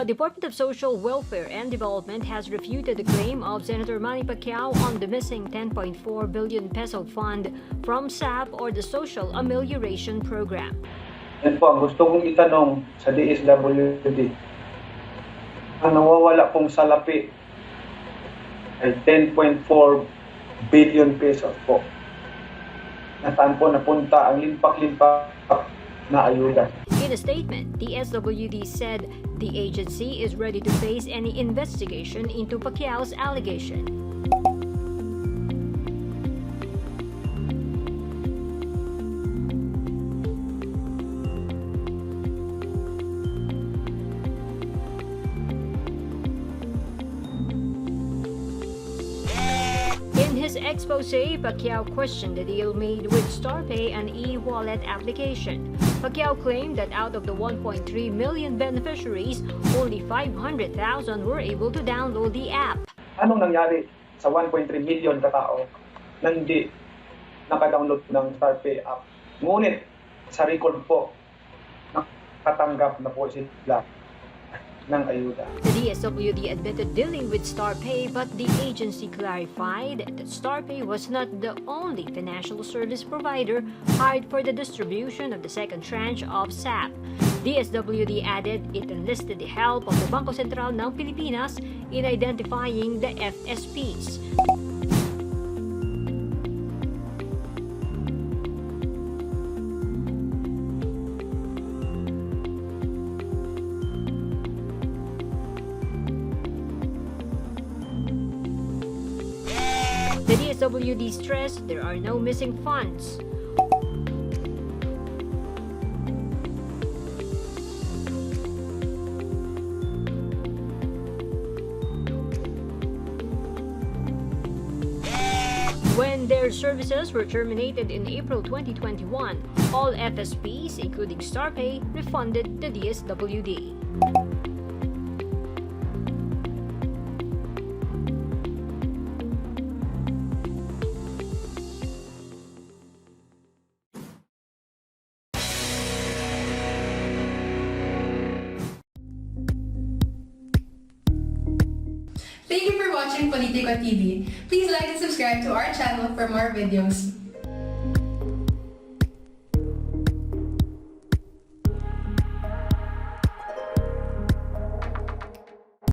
The Department of Social Welfare and Development has refuted the claim of Senator Manny Pacquiao on the missing 10.4 billion peso fund from SAP or the Social Amelioration Program. Yan po, gusto kong itanong sa DSWD. Ang nawawala pong salapi ay 10.4 billion pesos po. Nasaan po napunta ang limpak-limpak na ayuda? In a statement, DSWD said the agency is ready to face any investigation into Pacquiao's allegation. In his expose, Pacquiao questioned the deal made with StarPay, an e-wallet application. Pacquiao claimed that out of the 1.3 million beneficiaries, only 500,000 were able to download the app. Anong nangyari sa 1.3 million katao na hindi naka-download ng StarPay app? Ngunit sa record po, nakatanggap na po sila ng ayuda. The DSWD admitted dealing with StarPay, but the agency clarified that StarPay was not the only financial service provider hired for the distribution of the second tranche of SAP. DSWD added it enlisted the help of the Bangko Sentral ng Pilipinas in identifying the FSPs. The DSWD stressed there are no missing funds. When their services were terminated in April 2021, all FSPs, including StarPay, refunded the DSWD. Thank you for watching Politico TV. Please like and subscribe to our channel for more videos.